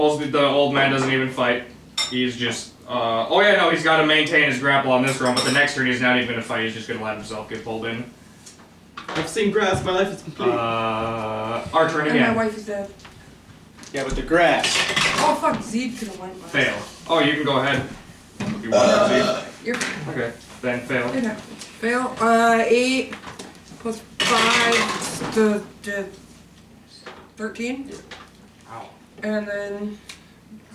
The old man doesn't even fight. He's just, oh yeah, no, he's got to maintain his grapple on this run, but the next turn he's not even going to fight, he's just going to let himself get pulled in. I've seen grass, my life is complete. Our turn again. And my wife is dead. Yeah, but the grass. Oh fuck, Zeke could have went last. Fail. Oh, you can go ahead. If you want to, You're okay, then fail. It happens. Fail. 8 plus 5 to 13. Ow. And then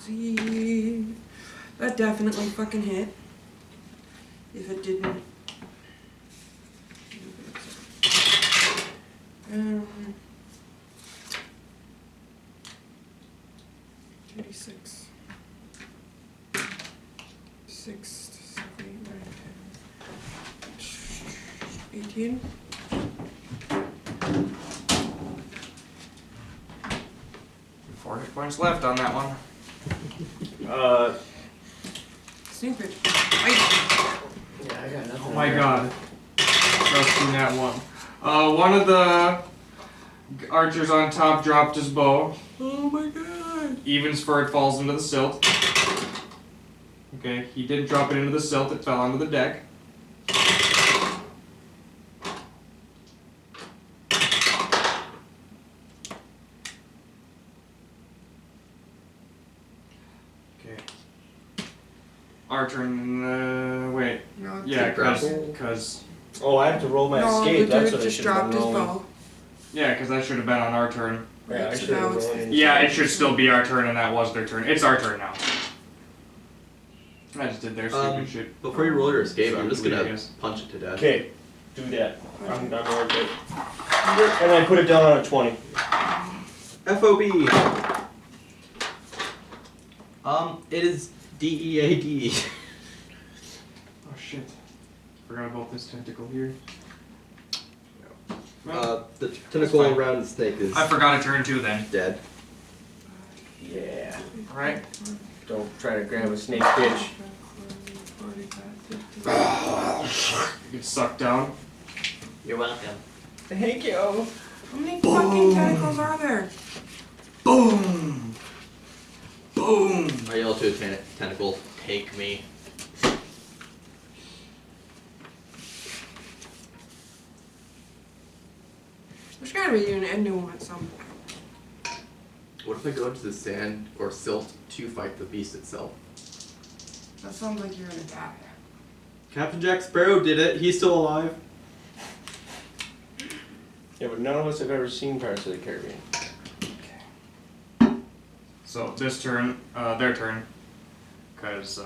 Z. That definitely fucking hit. If it didn't. 36. 6, 7, 8, 9, 10. 18. Four hit points left on that one. Stupid. Yeah, I got nothing. Oh my god. Just in that one. One of the archers on top dropped his bow. Oh my god. Evens for it falls into the silt. Okay, he didn't drop it into the silt, it fell onto the deck. Okay. Our turn, wait. No, it's Yeah, grapple. because... Oh, I have to roll my no, escape. the That's dude what I just should have dropped been his rolling. bow. Yeah, because that should have been on our turn. Yeah, I Right, should so now have it's- rolled. Yeah, it should still be our turn, and that was their turn. It's our turn now. I just did their stupid shit. Before you roll your escape, I'm just gonna Yes. punch it to death. Okay, do that. I'm worth it. And I put it down on a 20. FOB. It is DEAD. Oh shit. Forgot about this tentacle here. The tentacle fine. around the snake is I forgot a turn too then. dead. Yeah. Alright. Don't try to grab a snake bitch. You get sucked down. You're welcome. Thank you. How many fucking tentacles are there? Boom! Boom! I yell to a tentacle, take me. There's gotta be an end to him at some point. What if I go into the sand or silt to fight the beast itself? That sounds like you're gonna die. Captain Jack Sparrow did it. He's still alive. Yeah, but none of us have ever seen Pirates of the Caribbean. So this turn, their turn. Cause,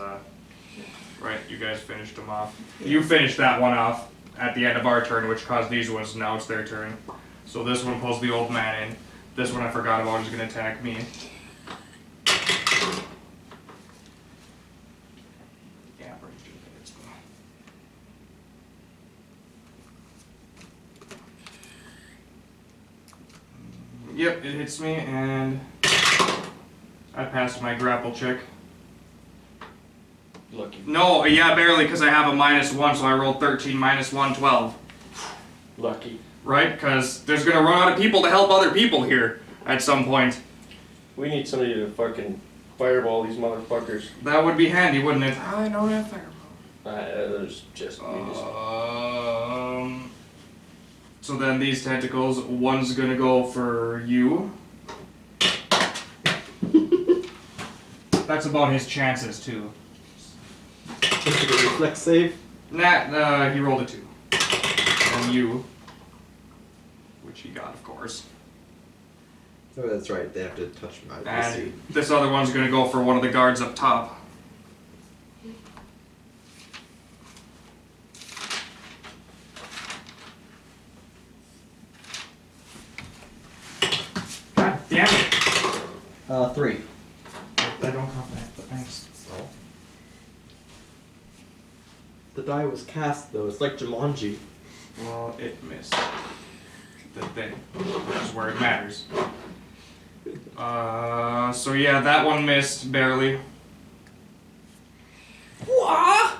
right, you guys finished them off. You finished that one off at the end of our turn, which caused these ones, now it's their turn. So this one pulls the old man in. This one I forgot about is gonna attack me. Yeah, pretty good. It's cool. Yep, it hits me and I passed my grapple check. Lucky. No, yeah, barely, because I have a -1, so I rolled 13 minus 1, 12. Lucky. Right? Because there's going to run out of people to help other people here at some point. We need somebody to fucking fireball these motherfuckers. That would be handy, wouldn't it? I don't have fireball. There's just. So then these tentacles, one's going to go for you. That's about his chances, too. Just a reflex save. Nah, he rolled a 2. And you. Which he got, of course. Oh, that's right. They have to touch my And suit. this other one's gonna go for one of the guards up top. God damn it! 3. I don't have that, but thanks. Oh. The die was cast though. It's like Jumanji. Well, it missed. The thing, which is where it matters. So yeah, that one missed barely. What?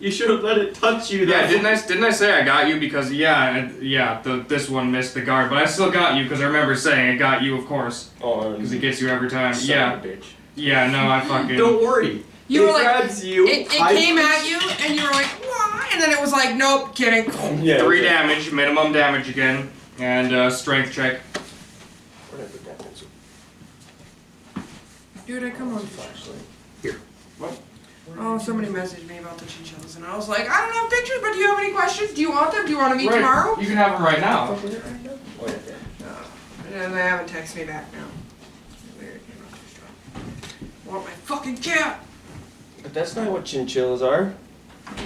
You should have let it touch you. Yeah, though. didn't I say I got you because this one missed the guard, but I still got you because I remember saying I got you, of course, Oh, because it gets you every time. son Yeah, of a bitch. yeah, no, I fucking. Don't worry. You it were like, grabs you. it came at you, and you were like, why? And then it was like, nope, kidding. Yeah. 3 damage, minimum damage again, and strength check. Where did I put that pencil? Dude, I come on. Flashlight. Here. What? Oh, somebody messaged me about the chinchillas, and I was like, I don't have pictures, but do you have any questions? Do you want them? Do you want to meet Right, tomorrow? You can have them right now. Oh, yeah, okay. And they haven't texted me back now. Weird, you're not too strong. Want my fucking cat? But that's not what chinchillas are.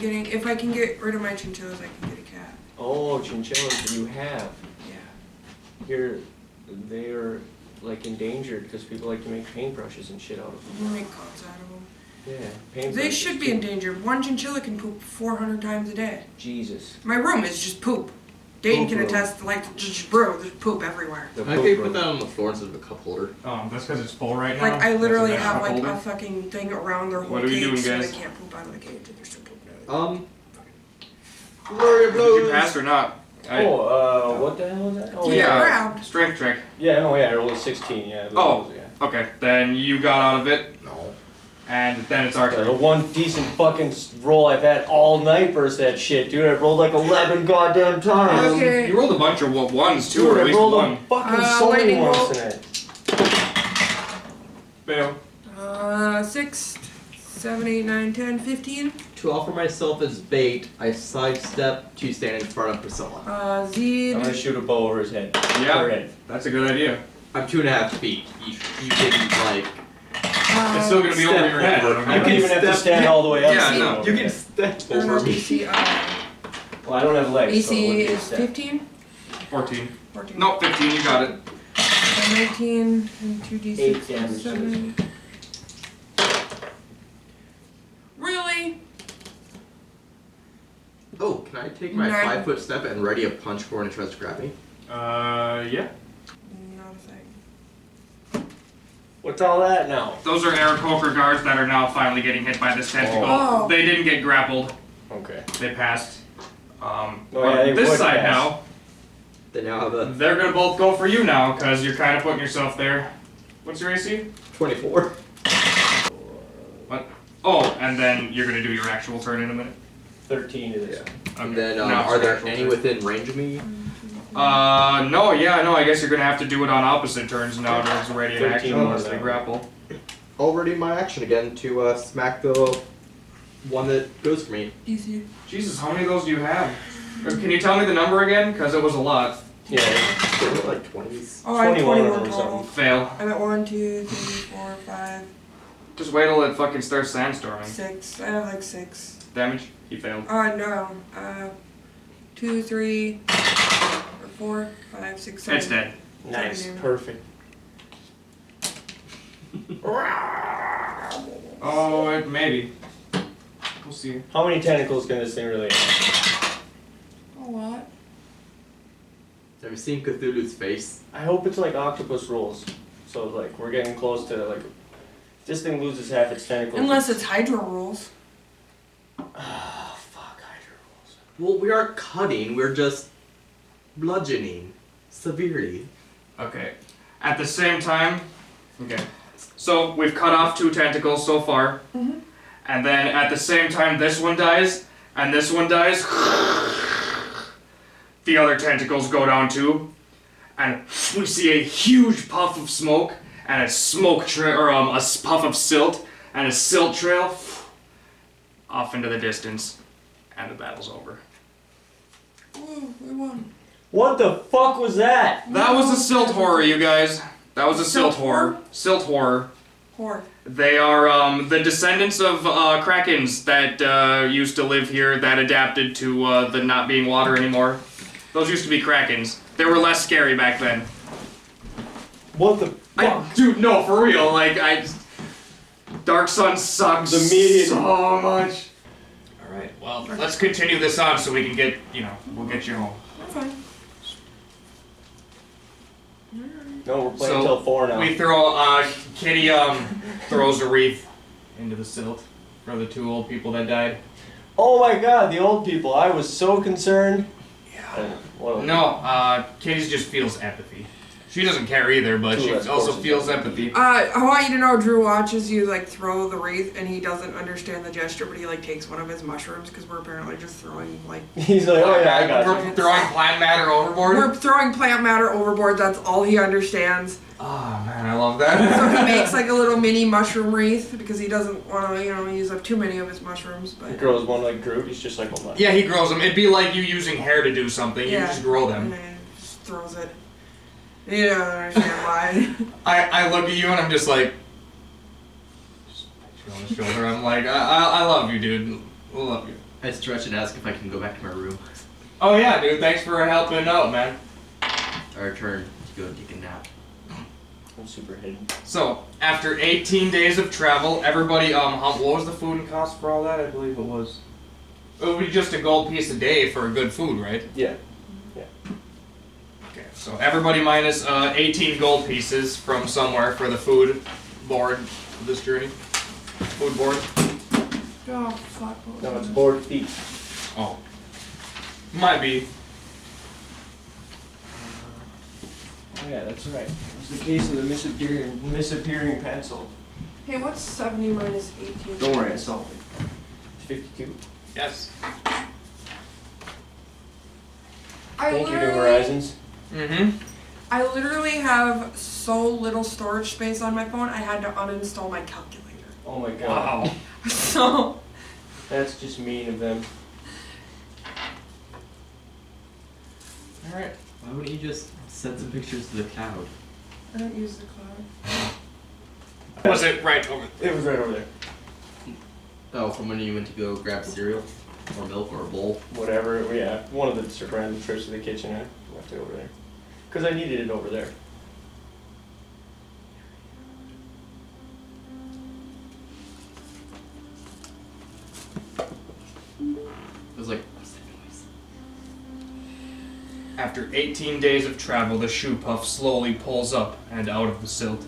If I can get rid of my chinchillas, I can get a cat. Oh, chinchillas you have. Yeah. Here, they're like endangered because people like to make paintbrushes and shit out of them. We'll make cots out of them. Yeah, paintbrushes. They should be endangered. One chinchilla can poop 400 times a day. Jesus. My room is just poop. Dayton Poop can room. attest, like, just bro, there's poop everywhere. The I poop can room. put that on the floor instead of a cup holder. That's because it's full right now. Like, I literally That's a have, like, holder. a fucking thing around their whole What are we cage doing, so guys? they can't poop out of the cage and they're still pooping out of it. Gloria Did blows. you pass or not? What the hell is that? Oh, Yeah. yeah. Grabbed. Strength check. Yeah, no, yeah, I rolled a 16, yeah. Oh. Yeah. Okay, then you got out of it, No. and then it's our The turn. one decent fucking roll I've had all night versus that shit, dude. I rolled like 11 goddamn times. Okay. You rolled a bunch of ones too, Dude, or at I least rolled one. fucking so many lightning ones bolt. tonight. Fail. 6, 7, 8, 9, 10, 15. To offer myself as bait, I sidestep to stand in front of Priscilla. Zed. I'm gonna shoot a bow over his head. Yeah. Her head. That's a good idea. I'm 2.5 feet. You can like. It's still gonna be over Step your head. I over. don't You know. can even have to stand all the way up. Yeah, to no. go You over can it. step I don't know over if me. AC, Well, I don't have legs. so it AC wouldn't be a is step. 15? 14. 14. No, 15. You got it. 19 and 2d6. 8 damage. 7. Really? Oh, can I take my 9. 5-foot step and ready a punch for when it tries to grab me? Yeah. Not a thing. What's all that now? Those are Aarakocra guards that are now finally getting hit by this tentacle. Oh. They didn't get grappled. Okay. They passed. Oh, yeah, they this would side pass. now, They now have a they're gonna both go for you now because you're kind of putting yourself there. What's your AC? 24. What? Oh, and then you're gonna do your actual turn in a minute. 13 it is. Yeah. Okay. And then, Now it's are your there actual any turn. within range of me? No, I guess you're gonna have to do it on opposite turns now to it's ready in 13 action more unless they now. grapple. Already my action again to smack the one that goes for me. Easy. Jesus, how many of those do you have? Can you tell me the number again? Because it was a lot. Yeah. They were like 20s. Oh, I have 21 21 or total. something. Fail. I'm at 1, 2, 3, 4, 5, Just wait till it fucking starts sandstorming. 6. I have like 6. Damage? He failed. No. 2, 3, or 4, 5, 6, 7. It's dead. Nice. Seven. Perfect. Oh, maybe. We'll see. How many tentacles can this thing really have? A lot. Have you seen Cthulhu's face? I hope it's like octopus rolls. So like we're getting close to like if this thing loses half its tentacles. Unless it's Hydro rules. Ah, fuck Hydra rolls. Well, we aren't cutting, we're just bludgeoning severely. Okay. At the same time, okay. So we've cut off 2 tentacles so far, Mhm. and then at the same time this one dies, and this one dies. The other tentacles go down too, and we see a huge puff of smoke and a smoke trail, or a puff of silt and a silt trail off into the distance, and the battle's over. Ooh, we won. What the fuck was that? That was a silt horror, you guys. That was a silt Silt horror. horror? Silt horror. Whore. They are the descendants of krakens that used to live here that adapted to the not being water anymore. Those used to be krakens. They were less scary back then. What the fuck? Dude, no, for real. Like, Dark Sun sucks The media- so much. Alright, well, let's continue this on so we can get, we'll get you home. I'm fine. No, we're playing So, until 4 now. We throw, Kitty, throws a wreath into the silt for the 2 old people that died. Oh my god, the old people. I was so concerned. Yeah. Well, No, Kitty just feels empathy. She doesn't care either, but she That's also close. feels empathy. I want you to know Drew watches you like throw the wreath and he doesn't understand the gesture, but he like takes one of his mushrooms because we're apparently just throwing like He's like, oh yeah, I got We're you. throwing plant matter overboard. we're throwing plant matter overboard. That's all he understands. Oh man, I love So that. he makes like a little mini mushroom wreath because he doesn't want to, use up too many of his mushrooms. He But grows one like Groot. He's just like, oh my. Yeah, he grows them. It'd be like you using hair to do something. You yeah, just grow and them. then he just throws it. You don't understand why. I look at you and I'm just like, just pat you on the shoulder. I'm like, I love you, dude. I love you. I stretch and ask if I can go back to my room. Oh yeah, dude. Thanks for helping out, man. Our turn to go take a nap. I'm super hidden. So after 18 days of travel, everybody what was the food and cost for all that? I believe it was. It would be just a gold piece a day for good food, right? Yeah. Okay, so everybody minus 18 gold pieces from somewhere for the food board of this journey. Food board. Oh fuck. No, it's board feet. Oh. Might be. Oh yeah, that's right. It's the case of the disappearing pencil. Hey, what's 70 minus 18? Don't worry, I solved it. It's 52. Yes. Thank you to Horizons. Mm-hmm. I literally have so little storage space on my phone, I had to uninstall my calculator. Oh my god. Wow. So, That's just mean of them. Alright. Why wouldn't you just send some pictures to the cloud? I don't use the cloud. Was it right over? It was right over there. Oh, from when you went to go grab cereal? Or milk or a bowl? Whatever, yeah. One of the random trips to the kitchen, I left it over there. Because I needed it over there. It was like, what's that noise? After 18 days of travel, the shoe puff slowly pulls up and out of the silt.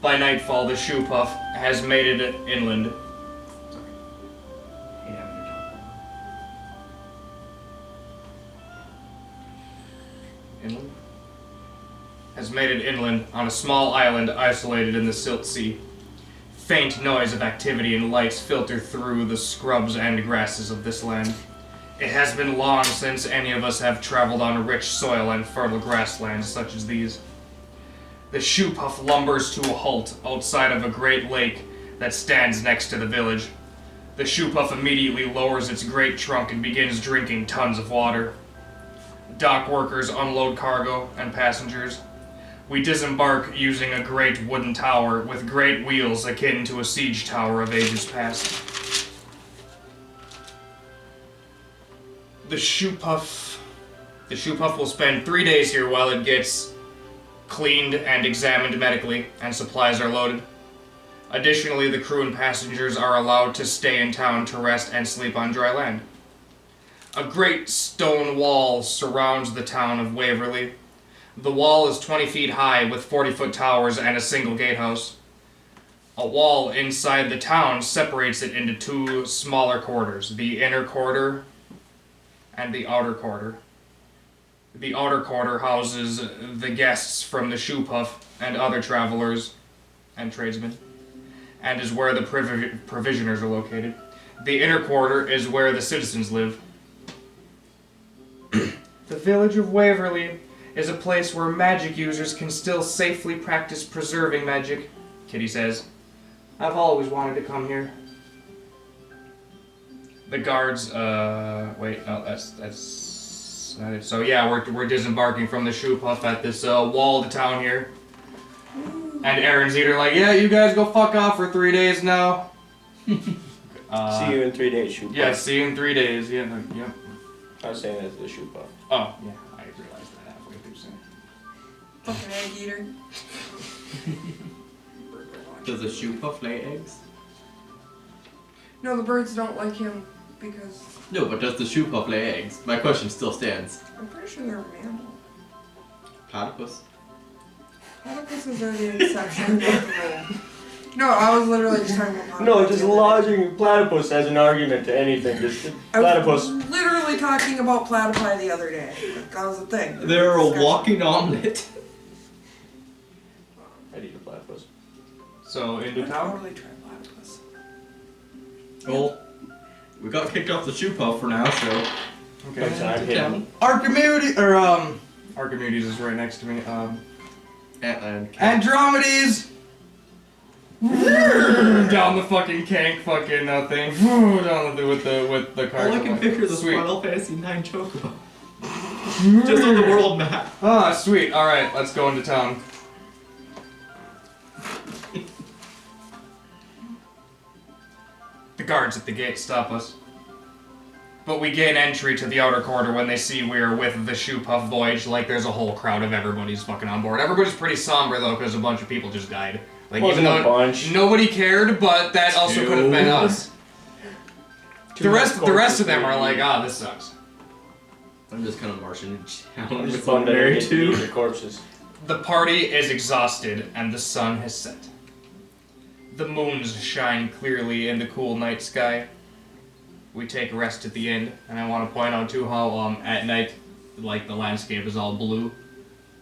By nightfall, the shoe puff has made it inland. Hey, having your job. Inland? Has made it inland on a small island isolated in the Silt Sea. Faint noise of activity and lights filter through the scrubs and grasses of this land. It has been long since any of us have traveled on rich soil and fertile grasslands such as these. The shoe puff lumbers to a halt outside of a great lake that stands next to the village. The shoe puff immediately lowers its great trunk and begins drinking tons of water. Dock workers unload cargo and passengers. We disembark using a great wooden tower with great wheels akin to a siege tower of ages past. The shoe puff will spend 3 days here while it gets cleaned and examined medically, and supplies are loaded. Additionally, the crew and passengers are allowed to stay in town to rest and sleep on dry land. A great stone wall surrounds the town of Waverly. The wall is 20 feet high with 40-foot towers and a single gatehouse. A wall inside the town separates it into two smaller quarters, the inner quarter and the outer quarter. The outer quarter houses the guests from the shoe puff and other travelers and tradesmen, and is where the provisioners are located. The inner quarter is where the citizens live. The village of Waverly is a place where magic users can still safely practice preserving magic, Kitty says. I've always wanted to come here. The guards, wait, no, that's so yeah, we're disembarking from the shoe puff at this walled town here. And Aaron's either like, yeah, you guys go fuck off for 3 days now. See you in 3 days, shoe puff. Yeah, see you in 3 days. Yeah, yep. I was saying that's the shoe puff. Oh, yeah, I realized that halfway through saying. Fucking egg eater. Does the shoe puff lay eggs? No, the birds don't like him because No, but does the shoe puff lay eggs? My question still stands. I'm pretty sure they're a mammal. Platypus? Platypuses are the exception, not the rule. No, I was literally just talking about platypus. No, just lodging platypus as an argument to anything. Just platypus. I was literally talking about platypi the other day. That was the thing. They're a Discussion. walking omelet. I'd eat a platypus. So into I'd town. totally try platypus. Well, we got kicked off the shoe puff for now, so. Okay. Time hidden. Archimedes Archimedes is right next to me. And Andromedes. Down the fucking thing. Down with the car. all I can picture is the Sweet. Final Fantasy 9 Chocobo. Just on the world map. Ah, sweet. All right, let's go into town. The guards at the gate stop us. But we gain entry to the outer quarter when they see we're with the Shoe Puff Voyage, like there's a whole crowd of everybody's fucking on board. Everybody's pretty somber though, because a bunch of people just died. Like Wasn't even a though bunch. nobody cared, but that also could have been us. The rest of them are like, ah, this sucks. I'm just kind of marching in town I'm with just bummed I Mary didn't get to eat too. the corpses. The party is exhausted, and the sun has set. The moons shine clearly in the cool night sky. We take a rest at the inn, and I want to point out too how at night, like the landscape is all blue,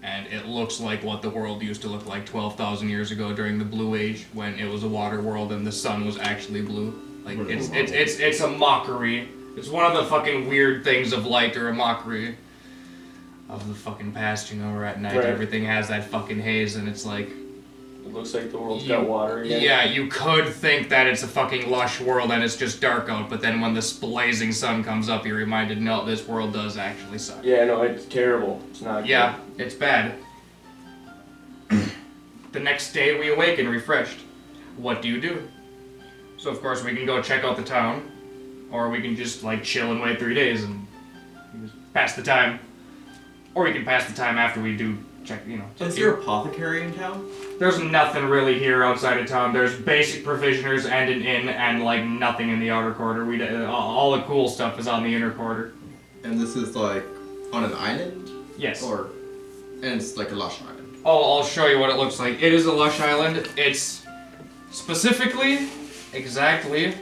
and it looks like what the world used to look like 12,000 years ago during the Blue Age, when it was a water world and the sun was actually blue. Like it's a mockery. It's one of the fucking weird things of light, or a mockery of the fucking past. You know, where at night Right. everything has that fucking haze, and it's like. It looks like the world's got water again. Yeah, you could think that it's a fucking lush world and it's just dark out, but then when the blazing sun comes up, you're reminded, no, this world does actually suck. Yeah, no, it's terrible. It's not Yeah, it's bad. The next day we awaken refreshed. What do you do? So of course we can go check out the town, or we can just like chill and wait 3 days and just pass the time. Or we can pass the time after we do check, you know. Is there apothecary in town? There's nothing really here outside of town. There's basic provisioners and an inn, and like nothing in the outer quarter. All the cool stuff is on the inner quarter. And this is like on an island? Yes. And it's like a lush island. I'll show you what it looks like. It is a lush island. It's specifically, exactly.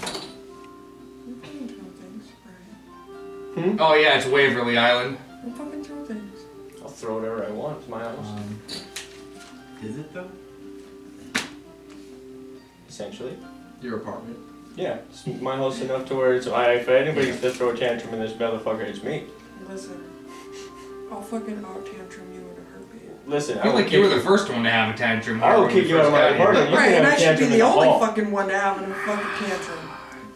I'm fucking throw things, right? Oh yeah, it's Waverly Island. I'm fucking throw things. I'll throw whatever I want. It's my house. Is it though? Essentially. Your apartment? Yeah, it's my house enough to where it's, if anybody's to throw a tantrum in this motherfucker, it's me. Listen, I'll fucking out tantrum you in a heartbeat. Listen, I I feel will like you were kick the first one to have a tantrum. I here will when we kick you out of first my got here. apartment. You Right, can and have I a should be tantrum the in the only hall. fucking one to have a fucking tantrum.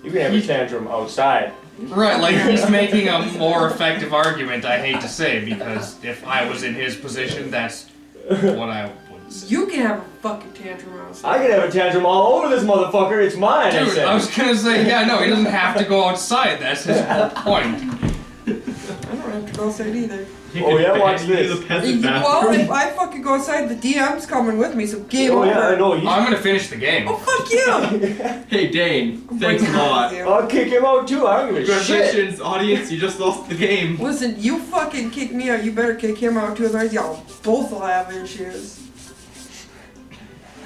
You can have a tantrum outside. Right, like he's making a more effective argument, I hate to say, because if I was in his position, that's what I would say. You can have a fucking tantrum outside. I can have a tantrum all over this motherfucker. It's mine. I Dude, said. I was gonna say, yeah, no, he doesn't have to go outside, that's his whole point. I don't have to go outside either. Oh, yeah, watch this. The peasant Well, bathroom. if I fucking go outside, the DM's coming with me, so game Oh over. yeah, I know. I'm gonna finish the game. Oh, fuck you! Hey Dane, I'm thanks a breaking up lot. with you. I'll kick him out too. I don't give a shit. Congratulations, audience, you just lost the game. Listen, you fucking kick me out, you better kick him out too, otherwise y'all both will have issues.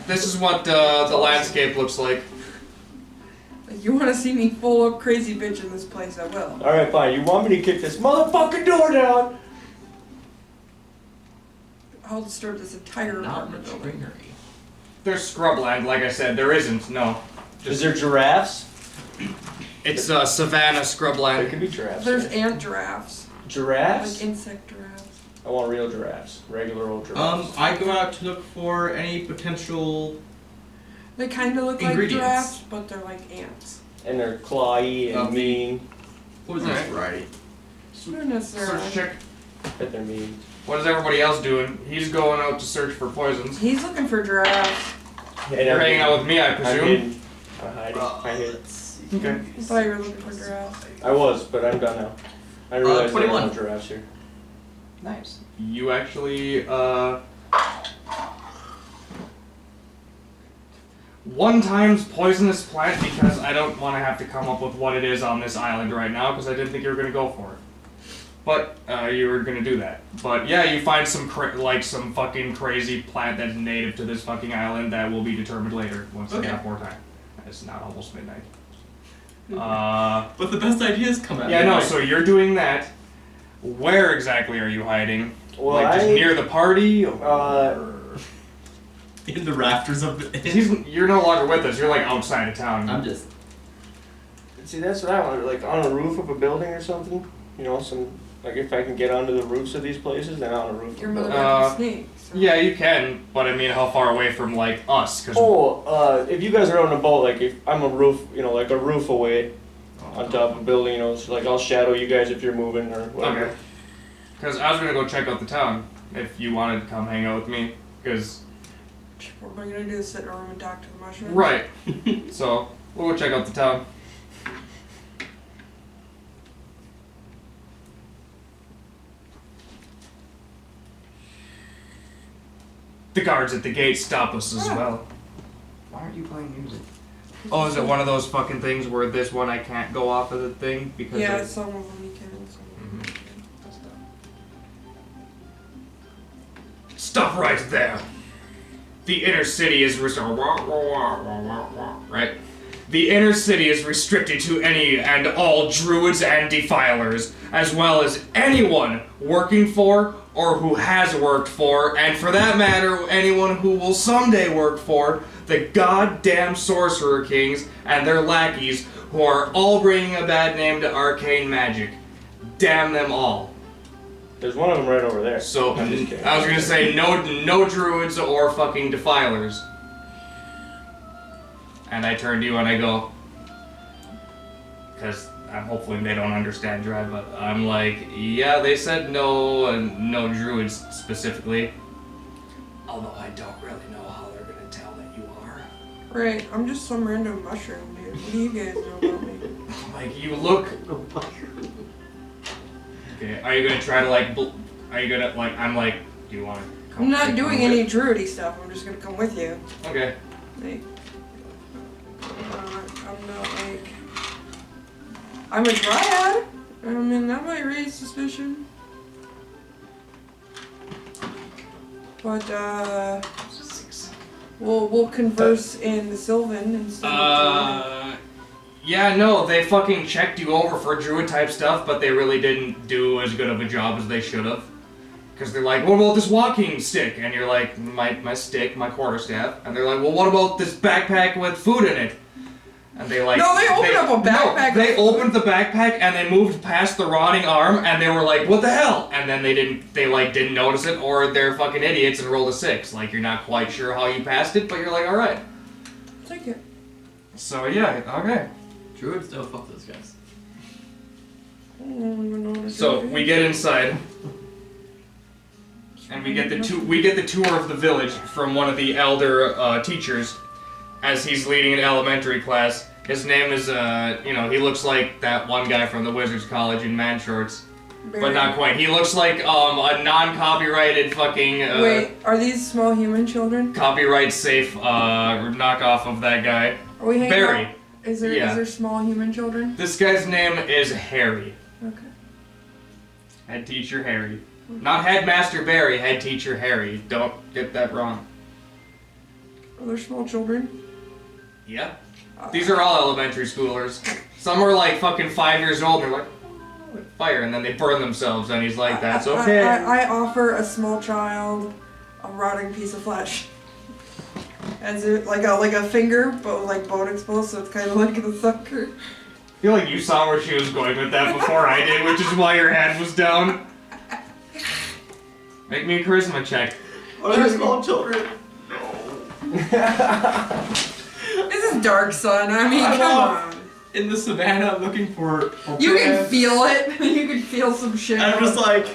This is what the landscape looks like. If you wanna see me full up crazy bitch in this place, I will. All right, fine. You want me to kick this motherfucking door down? I'll disturb this entire Not apartment much building. greenery. There's scrubland, like I said, there isn't, no. Is there giraffes? It's savannah There scrubland. could be giraffes. There's there. ant giraffes. Giraffes? Like insect giraffes. I want real giraffes. Regular old giraffes. I go out to look for any potential. They kinda look like Ingredients. giraffes, but they're like ants. And they're clawy and mean. Poisonous Alright. variety. Not necessarily. Search check. Bet they're mean. What is everybody else doing? He's going out to search for poisons. He's looking for giraffes. And You're hanging out with me, I I'm presume. hidden. I'm hiding. I hid. Okay. I thought you were looking for giraffes. I was, but I'm done now. I realized there are 21. no giraffes here. Nice. You actually, one times poisonous plant because I don't want to have to come up with what it is on this island right now because I didn't think you were going to go for it. But you were gonna do that. But yeah, you find some some fucking crazy plant that's native to this fucking island that will be determined later once they have more time. It's not almost midnight. But the best ideas come out. Yeah, no. So you're doing that. Where exactly are you hiding? Well, like just near the party? In the rafters of the You're no longer with us. You're like outside of town. I'm just. See, that's what I want. Like on a roof of a building or something. You know, like if I can get onto the roofs of these places, then on a roof. Your of a mother building. got snakes. So. Yeah, you can, but I mean, how far away from like us? Cause if you guys are on a boat, like if I'm a roof, you know, like a roof away, on top of a building, you know, so like I'll shadow you guys if you're moving or whatever. Okay. Because I was gonna go check out the town if you wanted to come hang out with me. Because. What am I gonna do? Sit in a room and talk to the mushrooms? Right. So we'll go check out the town. The guards at the gate stop us as well. Why aren't you playing music? Oh, is it one of those fucking things where this one I can't go off of the thing because Yeah, some of them you can, some of them you can't. Stop right there. The inner city is right. The inner city is restricted to any and all druids and defilers, as well as anyone working for or who has worked for, and for that matter, anyone who will someday work for the goddamn sorcerer kings and their lackeys, who are all bringing a bad name to arcane magic. Damn them all. There's one of them right over there. So, I'm just kidding. I was gonna say no druids or fucking defilers. And I turn to you and I go, because I'm hoping they don't understand Dry, but I'm like, yeah, they said no, and no druids specifically. Although I don't really know how they're gonna tell that you are. Right, I'm just some random mushroom, dude. What do you guys know about me? Like, you look. Okay, are you gonna try to like, are you gonna like, I'm like, do you wanna come? I'm not come doing with? any druidy stuff. I'm just gonna come with you. Okay. Like, I'm not like. I'm a dryad. I mean, that might raise suspicion. But we'll converse in the Sylvan instead of. Yeah, no, they fucking checked you over for druid type stuff, but they really didn't do as good of a job as they should have. Because they're like, what about this walking stick? And you're like, my stick, my quarterstaff. And they're like, well, what about this backpack with food in it? And they like... No, they opened up a backpack. No, they opened the backpack and they moved past the rotting arm and they were like, what the hell? And then they didn't notice it, or they're fucking idiots and rolled a 6. Like, you're not quite sure how you passed it, but you're like, alright. Take it. So yeah, okay. Druids don't fuck those guys. I don't even know what to So do. we get inside, and we get the tour of the village from one of the elder teachers, as he's leading an elementary class. His name is he looks like that one guy from the Wizards College in man shorts, but not quite. He looks like a non-copyrighted fucking Wait, are these small human children? copyright safe knockoff of that guy. Are we hanging Barry. out? Is there Yeah. is there small human children? This guy's name is Harry. Okay. Head teacher Harry. Not headmaster Barry, head teacher Harry. Don't get that wrong. Are there small children? Yeah. These are all elementary schoolers. Some are like fucking 5 years old and they're like, oh, fire, and then they burn themselves, and he's like, that's okay. I offer a small child a rotting piece of flesh. As it like a finger, but like bone exposed, so it's kind of like the sucker. I feel like you saw where she was going with that before I did, which is why your head was down. Make me a charisma check. Are there small children? This is Dark Sun. I mean, I'm come off. on. In the savannah looking for You can bread. feel it. You can feel some shit. And I'm just like,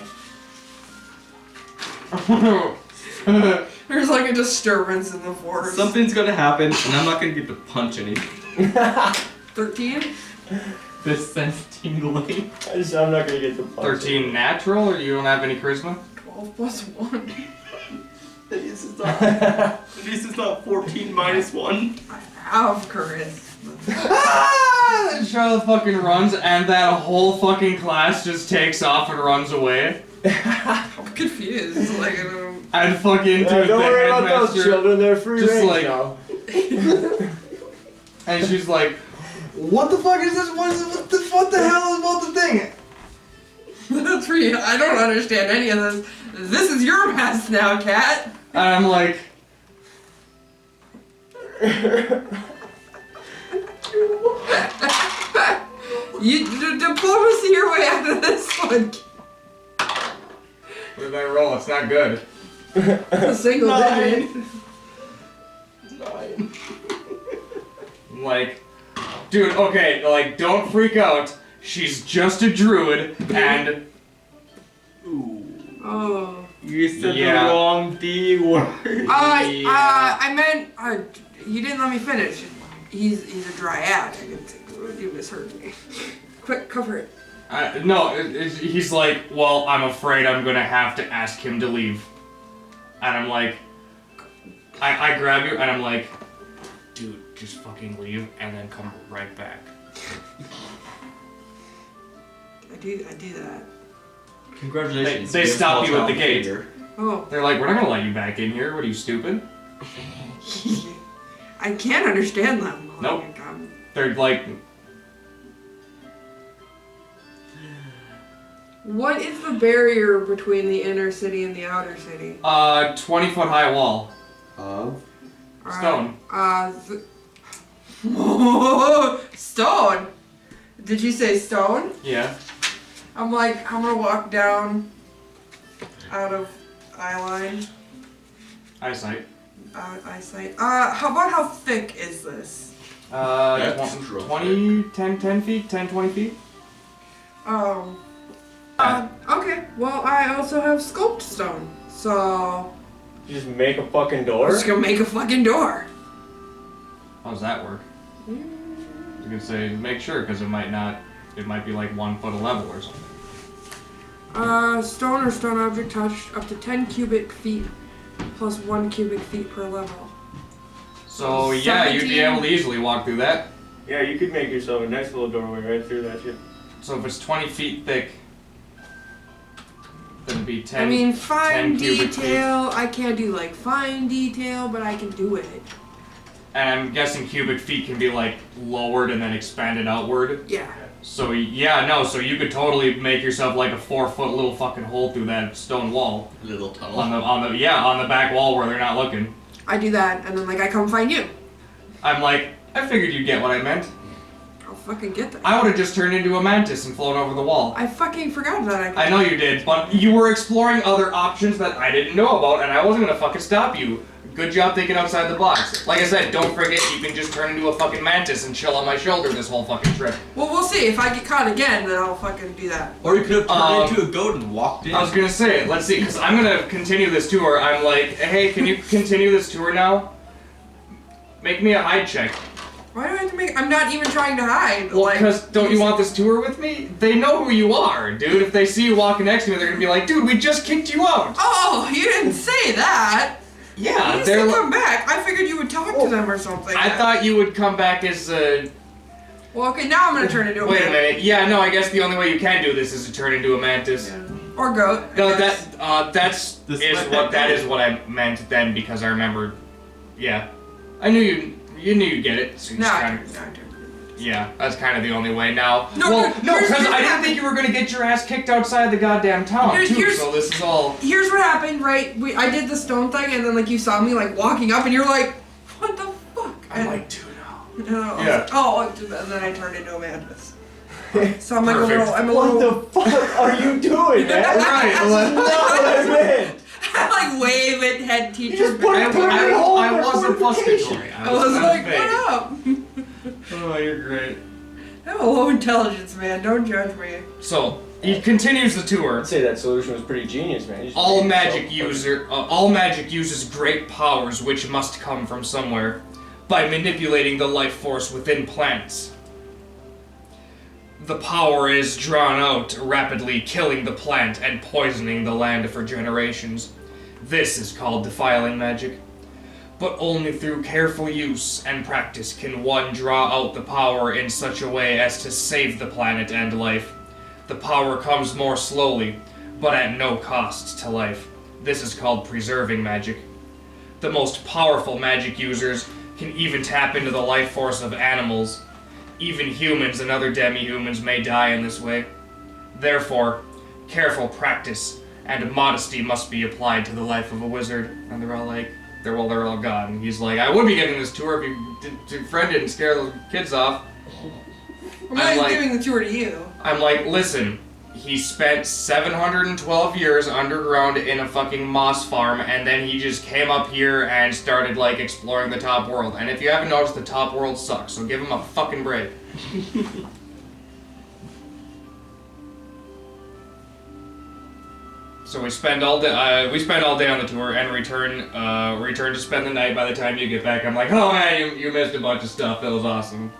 There's like a disturbance in the forest. something's gonna happen, and I'm not gonna get to punch anything. 13? This sense tingling. I'm not gonna get the punch. 13 natural, or you don't have any charisma? 12 plus 1. At least it's not 14 minus 1. I have charisma. Ah! And Charlotte fucking runs, and that whole fucking class just takes off and runs away. I'm confused. Like, I don't. And fucking Yeah, dude, don't the worry about those headmaster, children, they're free just range like- now. and she's like, "What the fuck is this? What the hell is about the thing?" That's for you. I don't understand any of this. This is your mess now, Cat. And I'm like, Diplomacy your way out of this one. "Where'd I roll? It's not good." A single digit. 9. I'm like, dude, okay, like, don't freak out. She's just a druid, and Oh. You said Yeah. the wrong D word. I meant. You didn't let me finish. He's a dryad. You misheard me. Quick, cover it. no, he's like, well, I'm afraid I'm gonna have to ask him to leave. And I'm like, I grab you, and I'm like, dude, just fucking leave, and then come right back. I do that. Congratulations. They you stop just you at lost the out gate. finger. Oh. They're like, we're not gonna let you back in here. What are you, stupid? I can't understand them. Nope. Like, They're like, what is the barrier between the inner city and the outer city? 20-foot high wall. Stone. Stone. Did you say stone? Yeah. I'm like, I'm gonna walk down out of eye line, Eyesight. eyesight. How about how thick is this? That's 10 feet, 10, 20 feet. Okay. Well, I also have sculpt stone, so You just make a fucking I'm door? just gonna make a fucking door. How does that work? I was gonna say, make sure, because it might be like 1 foot of level or something. Stone or stone object touched up to 10 cubic feet plus 1 cubic feet per level. So yeah, you'd be 17. able to easily walk through that. Yeah, you could make yourself a nice little doorway right through that shit. So if it's 20 feet thick, then it'd be 10. I mean, fine 10 cubic detail. I can't do like fine detail, but I can do it. And I'm guessing cubic feet can be like lowered and then expanded outward. Yeah. So yeah, no, so you could totally make yourself like a 4 foot little fucking hole through that stone wall Little tunnel. on the back wall where they're not looking. I do that, and then like I come find you. I'm like, I figured you'd get what I meant. I'll fucking get that. I would have just turned into a mantis and flown over the wall. I fucking forgot that. I know you did, but you were exploring other options that I didn't know about, and I wasn't gonna fucking stop you. Good job thinking outside the box. Like I said, don't forget you can just turn into a fucking mantis and chill on my shoulder this whole fucking trip. Well, we'll see. If I get caught again, then I'll fucking do that. Or you could have turned into a goat and walked in. I was gonna say, let's see, because I'm gonna continue this tour. I'm like, hey, can you continue this tour now? Make me a hide check. Why do I have to make? I'm not even trying to hide. Well, like, because don't you want this tour with me? They know who you are, dude. If they see you walking next to me, they're gonna be like, dude, we just kicked you out. Oh, you didn't say that. Yeah, You they're. said come back. I figured you would talk to them or something. I thought you would come back as a. Well, okay, now I'm gonna turn into a Wait a man. minute. Yeah, no, I guess the only way you can do this is to turn into a mantis. Yeah. Or goat. I No, guess. that is what I meant then because I remember. Yeah, I knew you knew you'd get it. So you No, just I kinda, turned. yeah, that's kind of the only way now. No, well, dude, no, here's because what I didn't happened. think you were gonna get your ass kicked outside the goddamn town Dude, too. here's- So this is all. Here's what happened, right? I did the stone thing, and then like you saw me like walking up, and you're like, "What the fuck?" I'm And- like, dude, no. and I was Yeah. like, oh, and then I turned into a mantis. So I'm like Perfect. I'm a What little. the fuck are you doing, man? Right, That's well- not what I meant. I like wave at head teacher. just put I, it- put it in a hole I for wasn't fortification. fustigory. I was like, fake. what up? Oh, you're great. I'm a low intelligence man. Don't judge me. So he continues the tour. I'd say that solution was pretty genius, man. You just All made magic yourself all magic uses great powers which must come from somewhere by manipulating the life force within plants. The power is drawn out, rapidly killing the plant and poisoning the land for generations. This is called defiling magic. But only through careful use and practice can one draw out the power in such a way as to save the planet and life. The power comes more slowly, but at no cost to life. This is called preserving magic. The most powerful magic users can even tap into the life force of animals. Even humans and other demi-humans may die in this way. Therefore, careful practice and modesty must be applied to the life of a wizard. And they're all like, they're all gone. He's like, I would be giving this tour if your friend didn't scare those kids off. I'm not giving the tour to you. I'm like, listen, he spent 712 years underground in a fucking moss farm, and then he just came up here and started, like, exploring the top world. And if you haven't noticed, the top world sucks, so give him a fucking break. So we spend all day on the tour and return to spend the night. By the time you get back, I'm like, oh man, you missed a bunch of stuff. That was awesome.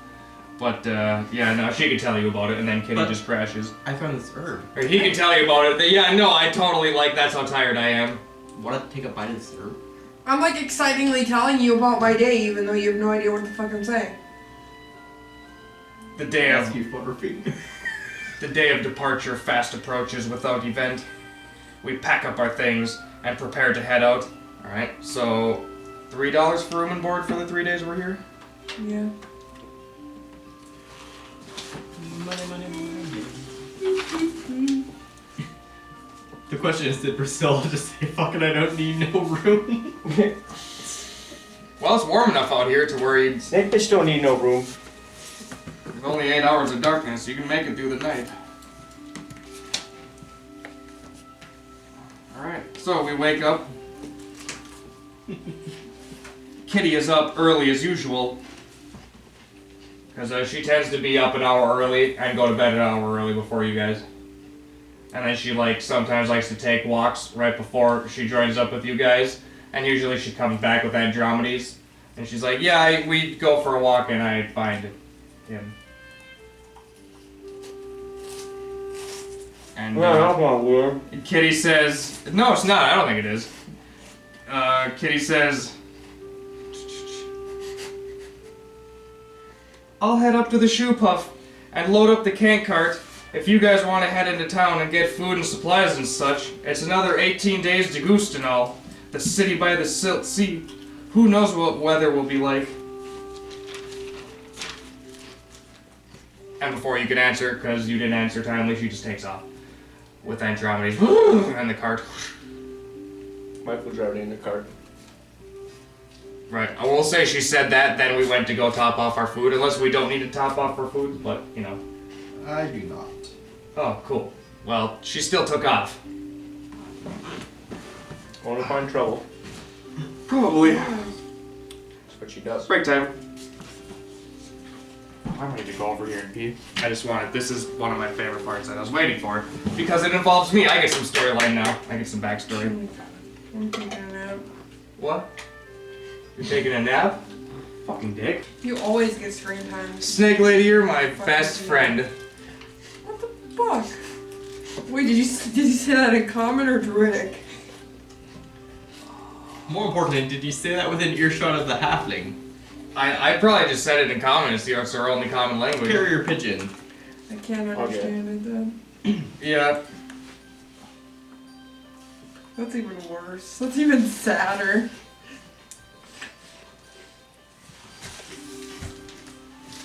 But yeah, no, she could tell you about it, and then Kitty just crashes. I found this herb. Or he can tell you about it. Yeah, no, I totally that's how tired I am. Want to take a bite of this herb? I'm like excitingly telling you about my day, even though you have no idea what the fuck I'm saying. The day Ask of you for repeat. the day of departure fast approaches without event. We pack up our things and prepare to head out. All right, so $3 for room and board for the 3 days we're here. Yeah. Money. The question is, did Priscilla just say, fucking I don't need no room? Well, it's warm enough out here to where you Snake fish don't need no room. With only 8 hours of darkness, you can make it through the night. Alright, so we wake up. Kitty is up early as usual. Because she tends to be up an hour early and go to bed an hour early before you guys. And then she sometimes likes to take walks right before she joins up with you guys. And usually she comes back with Andromedes. And she's like, yeah, we go for a walk and I find him. And that's not weird. Kitty says, no, it's not. I don't think it is. Kitty says, I'll head up to the shoe puff and load up the cant cart if you guys want to head into town and get food and supplies and such. It's another 18 days to Goose and all. The city by the Silt Sea. Who knows what weather will be like. And before you can answer, because you didn't answer timely, she just takes off. With Andromedes and the cart. Michael's already in the cart. Right. I will say she said that, then we went to go top off our food, unless we don't need to top off our food, but, you know. I do not. Oh, cool. Well, she still took off. Want to find trouble. Probably. That's what she does. Break time. I'm ready to go over here and pee. This is one of my favorite parts that I was waiting for. Because it involves me. I get some storyline now. I get some backstory. I'm taking a nap. What? You're taking a nap? Fucking dick. You always get screen time. Snake Lady, you're my best friend. What the fuck? Wait, did you say that in common or druidic? More importantly, did you say that within earshot of the halfling? I probably just said it in common. It's our only common language. Carrier pigeon. I can't understand it then. Yeah. That's even worse. That's even sadder.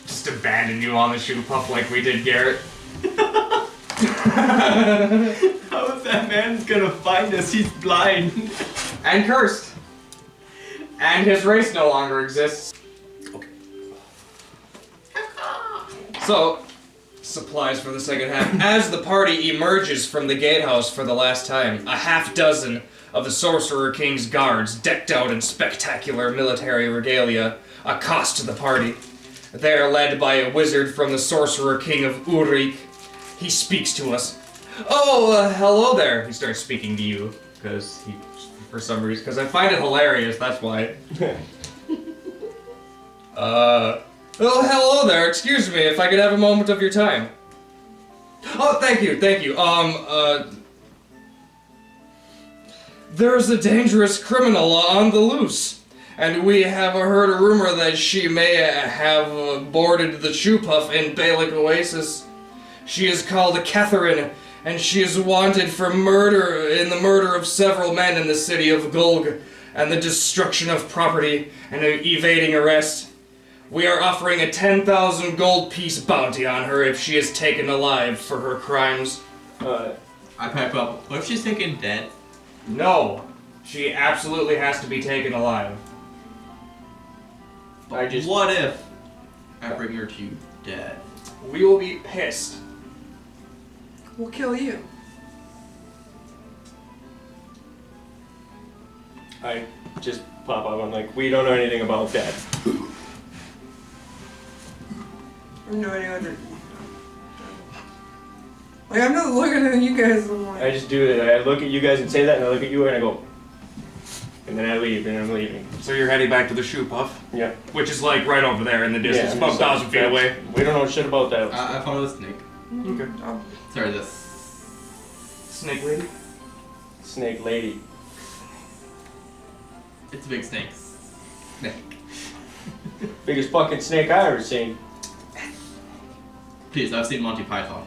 Just abandon you on the shoe puff like we did Garrett. How is that man's gonna find us? He's blind. And cursed. And his race no longer exists. Okay. So, supplies for the second half. As the party emerges from the gatehouse for the last time, a half dozen of the Sorcerer King's guards, decked out in spectacular military regalia, accost the party. They are led by a wizard from the Sorcerer King of Urik. He speaks to us. Oh, hello there. He starts speaking to you, because for some reason, because I find it hilarious, that's why. Oh, hello there. Excuse me, if I could have a moment of your time. Oh, thank you. There's a dangerous criminal on the loose, and we have heard a rumor that she may have boarded the shoe puff in Balik Oasis. She is called Catherine, and she is wanted for the murder of several men in the city of Gulg, and the destruction of property, and evading arrest. We are offering a 10,000 gold piece bounty on her if she is taken alive for her crimes. I pipe up. What if she's taken dead? No, she absolutely has to be taken alive. What if I bring her to you dead? We will be pissed. We'll kill you. I just pop up. I'm like, we don't know anything about that. No idea what they're. Like, I'm not looking at you guys. I'm I like, just do that. I look at you guys and say that, and I look at you and I go, and then I leave, and I'm leaving. So you're heading back to the shoe puff, Yeah. which is like right over there in the distance, about 1,000 feet away. We don't know shit about that. I follow the snake. Okay. Sorry, the Snake lady? Snake lady. it's a big snake. Snake. Biggest fucking snake I ever seen. Please, I've seen Monty Python.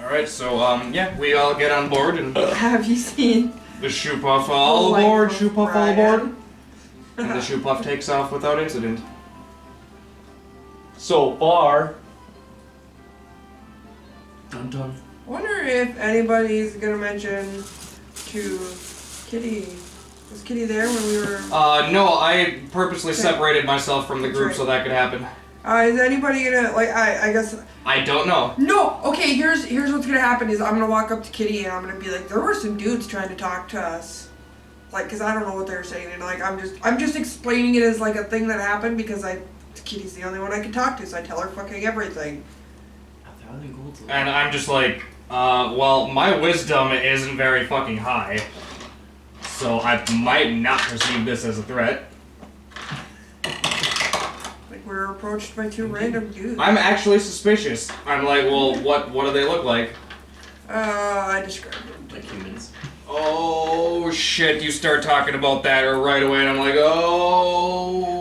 Alright, so, yeah, we all get on board and have you seen? the shoe puff all Life aboard, of shoe puff all Brian? aboard, and the shoe puff takes off without incident. So far, Dun dun. I wonder if anybody's gonna mention to Kitty. Was Kitty there when we were? No, I purposely Okay. separated myself from the group That's so that could happen. Is anybody gonna like? I guess. I don't know. No. Okay. Here's what's gonna happen is I'm gonna walk up to Kitty and I'm gonna be like, there were some dudes trying to talk to us, like, cause I don't know what they're saying and like I'm just explaining it as like a thing that happened because Kitty's the only one I can talk to, so I tell her fucking everything. 1,000 gold. And I'm just like, well, my wisdom isn't very fucking high, so I might not perceive this as a threat. Like we're approached by two random dudes. I'm actually suspicious. I'm like, well, what do they look like? I described it. Like humans. Oh shit, you start talking about that right away and I'm like, oh.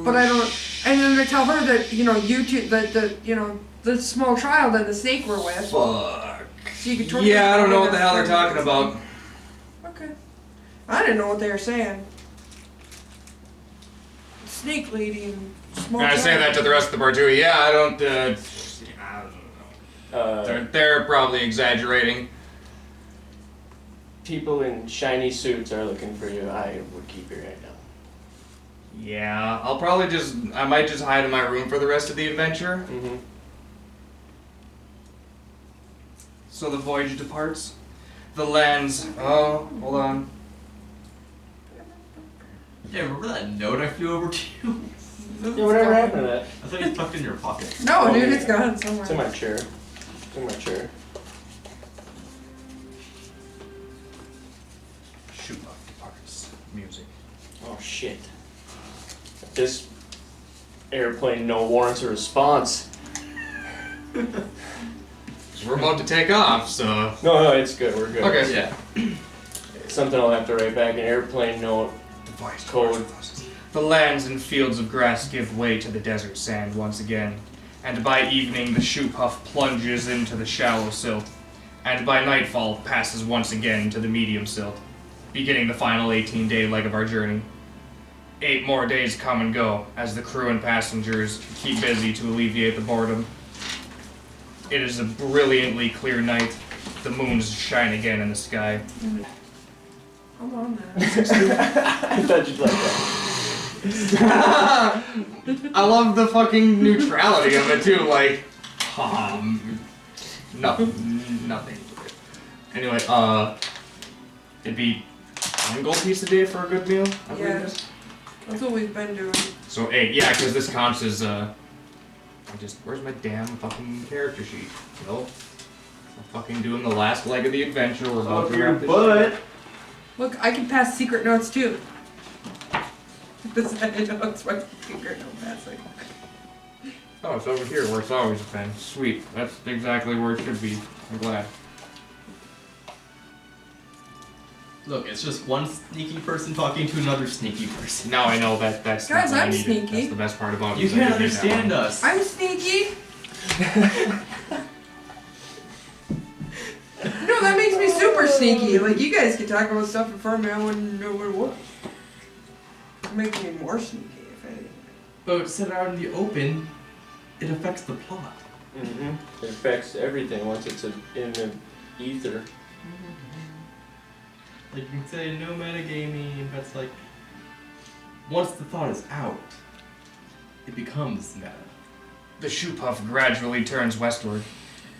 But I don't. And then I tell her that you two, the small child and the snake were with. Fuck. So you could totally Yeah, I don't know what the hell they're talking about. Okay. I didn't know what they were saying. Snake lady and small And I child. say that to the rest of the bar too. Yeah, I don't know. They're probably exaggerating. people in shiny suits are looking for you. I would keep your head down. Yeah, I might just hide in my room for the rest of the adventure. Mm-hmm. So the voyage departs. The lands. Oh, hold on. Yeah, remember that note I flew over to you? Yeah, whatever happened to that? I thought it was tucked in your pocket. No, Oh, dude, yeah. it's gone somewhere. It's in my chair. It's in my chair. Shoot off departs. Music. Oh shit. This airplane no warrants a response. We're about to take off, so. No, it's good. We're good. Okay. Yeah. It's something I'll have to write back. An airplane note. The voyage Code. departs. The lands and fields of grass give way to the desert sand once again, and by evening the shoe puff plunges into the shallow silt, and by nightfall passes once again into the medium silt, beginning the final 18-day leg of our journey. 8 more days come and go as the crew and passengers keep busy to alleviate the boredom. It is a brilliantly clear night. The moons shine again in the sky. I'm on that. I thought you'd like that. I love the fucking neutrality of it too, like, nothing. Anyway, it'd be 1 gold piece a day for a good meal, I believe Yeah. it is. That's what we've been doing. So 8, yeah, because this counts as, where's my damn fucking character sheet? Nope. I'm fucking doing the last leg of the adventure, we're about Off to your wrap this butt. shit. Look, I can pass secret notes too. This I know it's my secret note passing. Oh, it's over here where it's always been. Sweet, that's exactly where it should be. I'm glad. Look, it's just one sneaky person talking to another sneaky person. Now I know that that's Guys, not what I I'm needed. sneaky. That's the best part about it. You is I can't did that understand one. us. I'm sneaky. No, that makes me super sneaky. Like, you guys could talk about stuff in front of me, I wouldn't know what it was. It makes me more sneaky, if anything. But set it out in the open, it affects the plot. Mm-hmm. It affects everything once it's in the ether. Like you can say no metagaming, but it's like once the thought is out, it becomes meta. The shoe puff gradually turns westward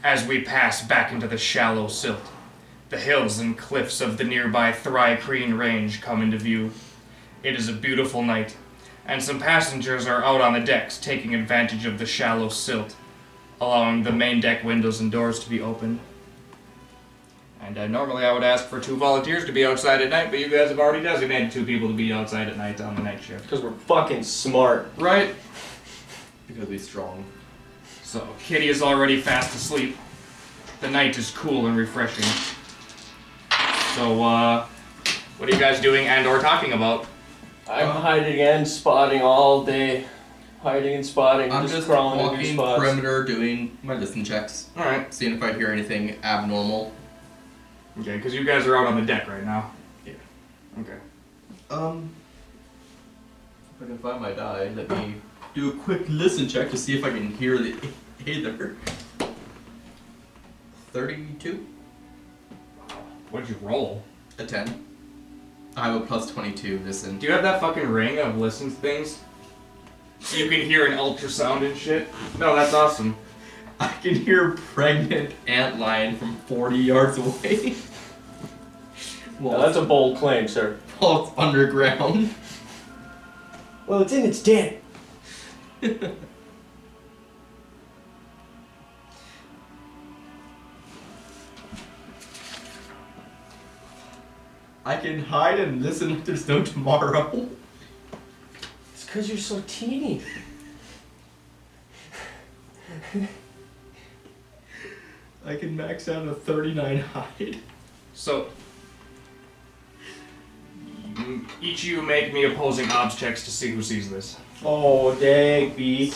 as we pass back into the shallow silt. The hills and cliffs of the nearby Thry-Creen Range come into view. It is a beautiful night, and some passengers are out on the decks taking advantage of the shallow silt, allowing the main deck windows and doors to be open. And normally I would ask for 2 volunteers to be outside at night, but you guys have already designated 2 people to be outside at night on the night shift. Because we're fucking smart. Right? Because we're strong. So, Kitty is already fast asleep. The night is cool and refreshing. So, what are you guys doing and or talking about? I'm hiding and spotting all day. Hiding and spotting, I'm just just crawling into walking spots. perimeter doing my listen checks, Alright. seeing if I hear anything abnormal. Okay, because you guys are out on the deck right now. Yeah. Okay. If I can find my die, let me do a quick listen check to see if I can hear the either. 32? What'd you roll? A 10. I have a plus 22 listen. Do you have that fucking ring of listen things? You can hear an ultrasound and shit? No, that's awesome. I can hear pregnant antlion from 40 yards away. Now that's a bold claim, sir. While it's underground. Well, it's in its den. I can hide and listen if there's no tomorrow. It's because you're so teeny. I can max out a 39 hide. So, each of you make me opposing obs checks to see who sees this. Oh, dang, B.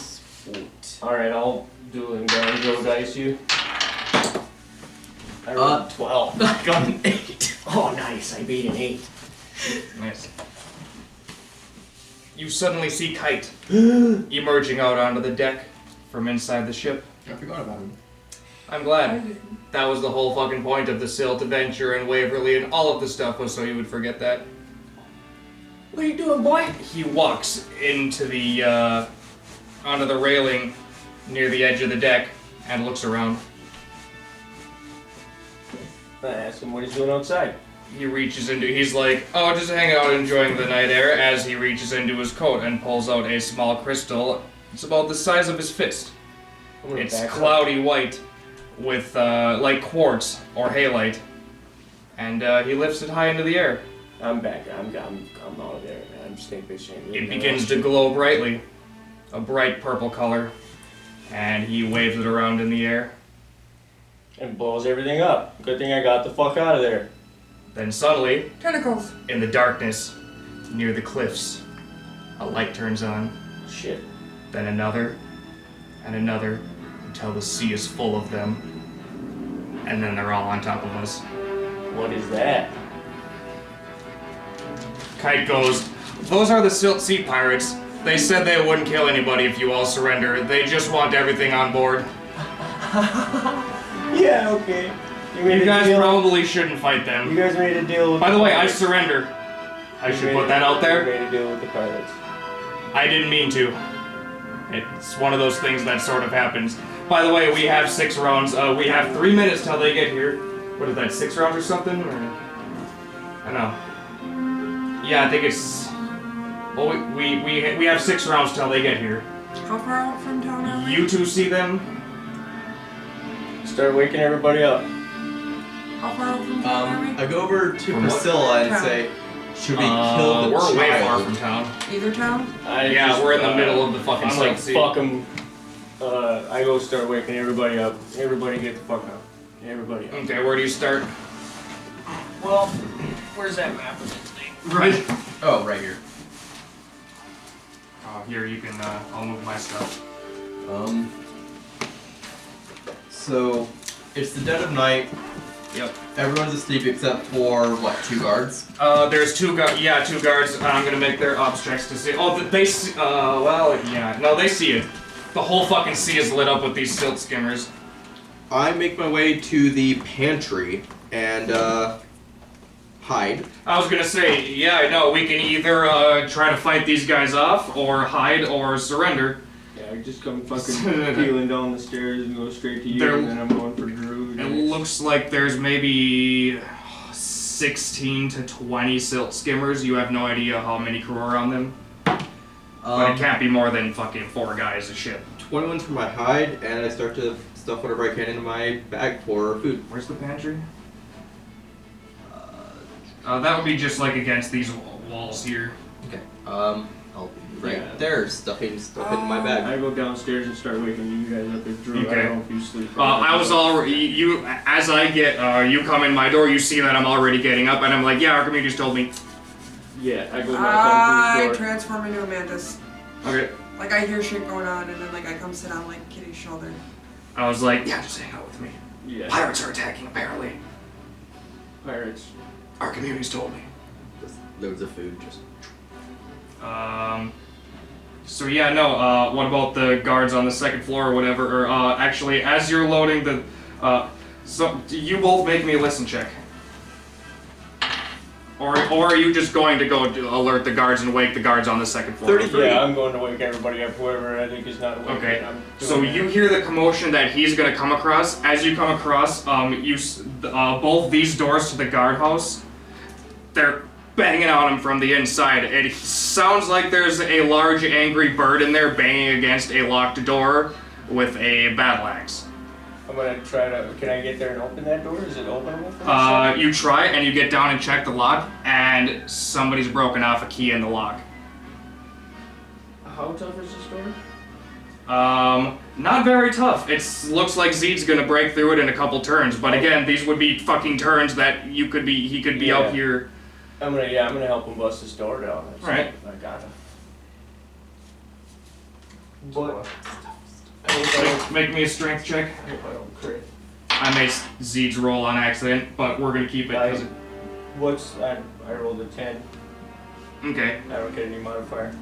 Alright, I'll do it and go dice you. I rolled 12. I got an 8. Oh, nice. I beat an 8. Nice. You suddenly see Kite emerging out onto the deck from inside the ship. I forgot about him. I'm I glad. didn't. That was the whole fucking point of the Silt adventure and Waverly and all of the stuff was so you would forget that. What are you doing, boy? He walks into the, onto the railing near the edge of the deck and looks around. I asked him what he's doing outside. He reaches into, he's like, oh, just hanging out enjoying the night air, as he reaches into his coat and pulls out a small crystal. It's about the size of his fist. I'm gonna It's back up. cloudy white with, like quartz or halite. And, he lifts it high into the air. I'm back. I'm out of there, man. I'm stink fishing. It begins to glow brightly, a bright purple color, and he waves it around in the air. And blows everything up. Good thing I got the fuck out of there. Then suddenly, Tentacles. in the darkness, near the cliffs, a light turns on, Shit. then another, and another, until the sea is full of them. And then they're all on top of us. What is that? Kite goes, those are the Silt Sea Pirates. They said they wouldn't kill anybody if you all surrender. They just want everything on board. Yeah, okay. You guys deal. probably shouldn't fight them. You guys made a deal with By the way, I pirates. surrender. I You should made put a- that out You there. made a deal with the pirates. I didn't mean to. It's one of those things that sort of happens. By the way, we have 6 rounds. We have 3 minutes till they get here. What is that, 6 rounds or something? Or... I know. Yeah, I think it's... Well, we have 6 rounds till they get here. How far out from town are we? You two see them? Start waking everybody up. How far out from town are we? I go over to From what? Priscilla and Town. say, should we kill the we're child? way far from town. Either town? Yeah, we're in the middle of the fucking I'm like, Silt Sea. fuck 'em. I go start waking everybody up. Everybody get the fuck up. Everybody up. Okay, where do you start? Well, Where's that map of this thing? Right. Oh, right here. Here you can. I'll move my stuff. So it's the dead of night. Yep. Everyone's asleep except for what? 2 guards. There's 2 guards. Yeah, 2 guards. I'm gonna make their ops checks to see. Oh, they see. Well, yeah. No, they see it. The whole fucking sea is lit up with these silt skimmers. I make my way to the pantry and hide. I was gonna say, yeah, I know. We can either try to fight these guys off, or hide, or surrender. Yeah, I just come fucking peeling down the stairs and go straight to you, There- and then I'm going for Drew. It looks like there's maybe 16 to 20 silt skimmers. You have no idea how many crew are on them. But it can't be more than fucking 4 guys a ship. 21's for my hide, and I start to stuff whatever I can into my bag for food. Where's the pantry? That would be just like against these walls here. Okay. I'll be right there, stuffing stuff into my bag. I go downstairs and start waking you guys up if Drew. I Okay. don't know if you sleep. I was already, you, as I get, you come in my door, you see that I'm already getting up, and I'm like, yeah, Archimedes told me. Yeah, I go I back to the door. transform into a mantis. Okay. Like I hear shit going on, and then like I come sit on like Kitty's shoulder. I was like, yeah, just hang out with me. Yeah. Pirates are attacking, apparently. Pirates. Archimedes told me. Just loads of food, just. So yeah, no, what about the guards on the 2nd floor or whatever, or, actually, as you're loading the, so, you both make me a listen check. Or are you just going to go to alert the guards and wake the guards on the 2nd floor? 33. Yeah, I'm going to wake everybody up, whoever I think is not awake. Okay, I'm doing so that. you hear the commotion that he's gonna come across. As you come across, both these doors to the guardhouse, they're banging on him from the inside. It sounds like there's a large angry bird in there banging against a locked door with a battle axe. I'm gonna try to. Can I get there and open that door? Is it openable from the You try and you get down and check the lock, and somebody's broken off a key in the lock. How tough is this door? Not very tough. It looks like Zed's gonna break through it in a couple turns, but again, these would be fucking turns that he could be Yeah. out here. I'm gonna help him bust this door down. That's Right. I gotta. But I hope Make me a strength check. I hope I don't crit. I made Zed's roll on accident, but we're gonna keep it. 'Cause I rolled a 10. okay. I don't get any modifier.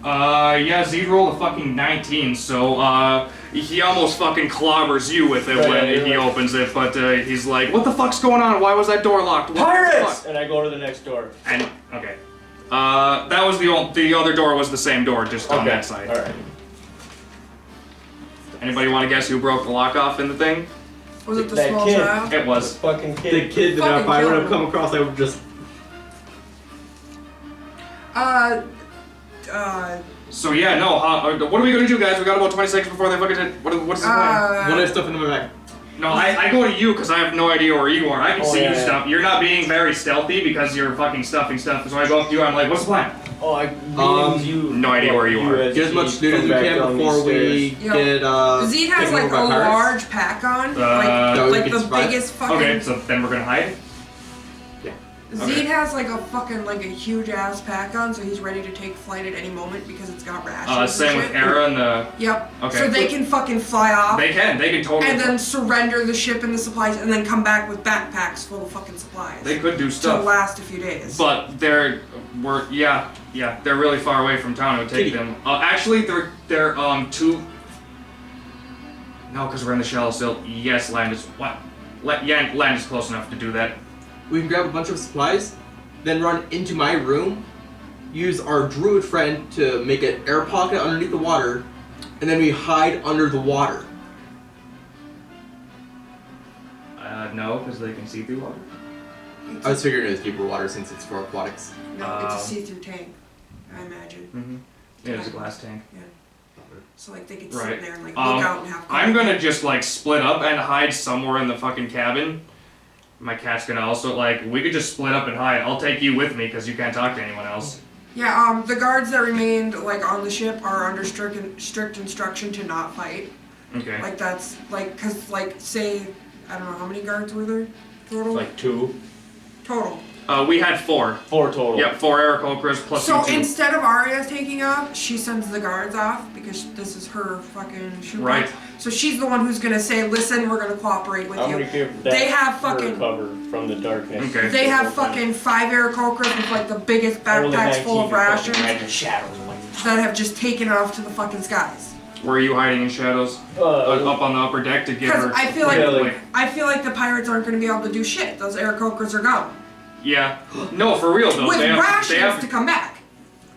Yeah, Zed rolled a fucking 19, so, he almost fucking clobbers you with it Right, when yeah, he right. opens it, but, he's like, what the fuck's going on? Why was that door locked? What the Pirates! fuck?" And I go to the next door. And, okay. That was the other door was the same door, just on that side. Alright. Anybody want to guess who broke the lock off in the thing? Was it the That small kid. child? It was. Fucking The kid. kid that Fucking if I would have kill come him. across, I would just. So yeah, no, what are we gonna do, guys? We got about 20 seconds before they fucking hit. What's the plan? What is stuff into my bag? No, I go to you because I have no idea where you are. I can Oh, see yeah, you yeah. stuff. You're not being very stealthy because you're fucking stuffing stuff. So I go up to you, I'm like, what's the plan? Oh, no idea where you are. as Get as much he loot as come we back can down before these we stairs. get Zed has taken like over a by pirates. large pack on, Uh, we like can the survive. biggest fucking. Okay, so then we're gonna hide. Zed okay. has like a fucking like a huge ass pack on, so he's ready to take flight at any moment because it's got rations. and Same with shit. Era and the. Yep. Okay. So they can fucking fly off. They can totally. and then surrender the ship and the supplies, and then come back with backpacks full of fucking supplies. They could do to stuff. last a few days. But they're really far away from town. It would take Kitty. them. Actually, they're two. No, because we're in the shallow silt. Yes, land is what? Land is close enough to do that. We can grab a bunch of supplies, then run into my room, use our druid friend to make an air pocket underneath the water, and then we hide under the water. No, because they can see through water. It's I was figuring it was deeper water since it's for aquatics. no, it's a see-through tank, I imagine. Mm-hmm. It is a glass tank. So like they could Right. sit in there and like look out and have. I'm gonna just like split up and hide somewhere in the fucking cabin. My cat's gonna also we could just split up and hide. I'll take you with me because you can't talk to anyone else. Yeah, the guards that remained like on the ship are under strict instruction to not fight. Okay. Like that's like, cause like say, I don't know how many guards were there total. Like 2. Total. We had 4. 4 total. Yep, 4 Aarakocras plus So you 2. instead of Arya taking off, she sends the guards off because this is her fucking shoe. Right. So she's the one who's gonna say, "Listen, we're gonna cooperate with I'm you." gonna give that They have her fucking- cover from the darkness. Okay. They have fucking 5 Aarakocras with like the biggest backpacks full of rations that have just taken off to the fucking skies. Were you hiding in shadows? Up on the upper deck to give Because her... I feel like Yeah, I feel like the pirates aren't gonna be able to do shit. Those Aarakocras are gone. Yeah. No, for real though. With they rations have to come back.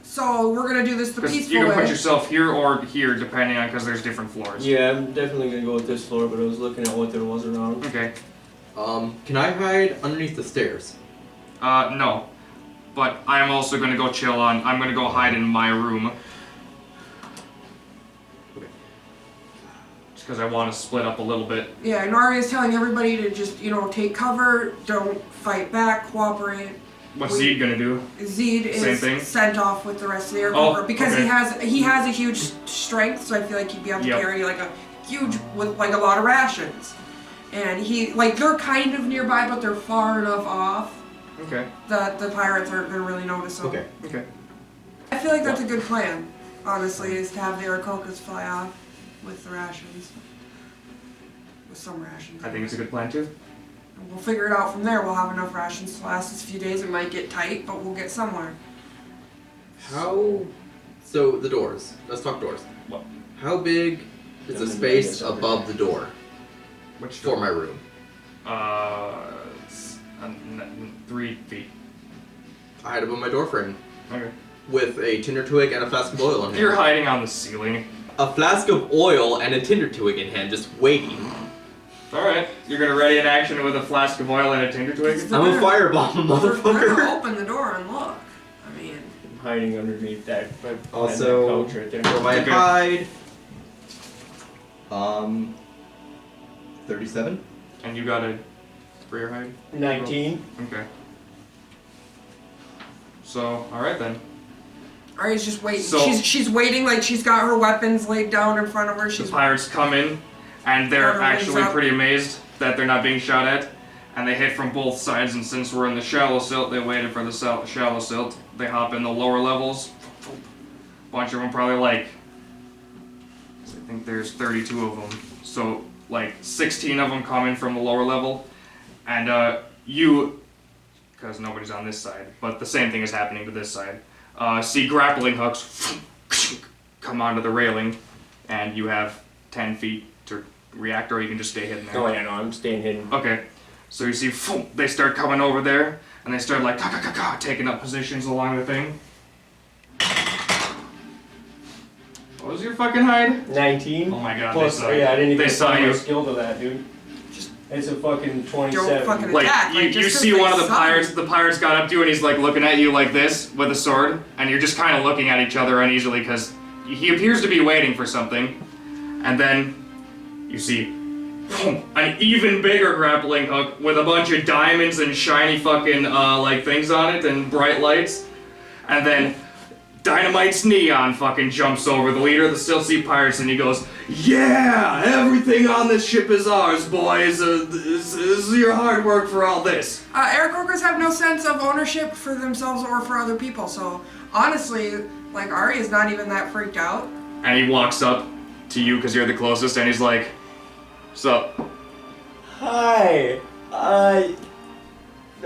So we're gonna do this the Because peaceful you can way. put yourself here or here, depending on, because there's different floors. Yeah, I'm definitely gonna go with this floor, but I was looking at what there was around. Okay. Can I hide underneath the stairs? No. But I'm also gonna go chill on... I'm gonna go hide in my room. Just because I want to split up a little bit. Yeah, and Arya's telling everybody to just, take cover, don't fight back, cooperate. What's Zed gonna do? Zed Same is thing? sent off with the rest of the Oh, Aarakocra because okay. he has a huge strength, so I feel like he'd be able to Yep. carry like a huge with like a lot of rations. And they're kind of nearby, but they're far enough off Okay. that the pirates aren't gonna really notice them. Okay. Okay. I feel like that's a good plan, honestly, is to have the Aarakocras fly off with the rations. With some rations. I think it's a good plan too. And we'll figure it out from there. We'll have enough rations to last us a few days. It might get tight, but we'll get somewhere. So the doors. Let's talk doors. What? How big is the space above the door Which for my room? It's, 3 feet. I hide above my door frame Okay. with a tinder twig and a flask of oil in hand. You're hiding on the ceiling. A flask of oil and a tinder twig in hand, just waiting. Alright. You're gonna ready in action with a flask of oil and a tinder twig? I'm a firebomb, We're gonna motherfucker. open the door and look. I mean, I'm hiding underneath that. Also, that couch right there. For my Okay. hide, 37. And you got a rear hide? 19. Okay. So, alright then. Arya's just waiting. So- she's waiting like she's got her weapons laid down in front of her. The She's pirates come in, and they're Got her wings actually up. pretty amazed that they're not being shot at. And they hit from both sides, and since we're in the shallow silt, they waited for the shallow silt. They hop in the lower levels. Bunch of them, probably like... I think there's 32 of them. So, like, 16 of them come in from the lower level. And you, because nobody's on this side, but the same thing is happening to this side, see grappling hooks come onto the railing, and you have 10 feet to react, or you can just stay hidden there. Oh yeah, no, I'm staying hidden. Okay, so you see, they start coming over there, and they start like taking up positions along the thing. What was your fucking hide? 19. Oh my god, Plus, they saw yeah, I didn't even They saw apply my you. skill to that, dude. It's a fucking 27. don't fucking Like, attack. you just 'cause see they one of the saw you. the pirates got up to you, and he's like looking at you like this with a sword, and you're just kind of looking at each other uneasily because he appears to be waiting for something. And then you see an even bigger grappling hook with a bunch of diamonds and shiny fucking like things on it and bright lights. And then Dynamite's Neon fucking jumps over, the leader of the Still Sea Pirates, and he goes, "Yeah, everything on this ship is ours, boys. This is your hard work for all this." Aarakocras have no sense of ownership for themselves or for other people, so honestly, like, Arya's not even that freaked out. And he walks up to you because you're the closest, and he's like, "What's up?" Hi.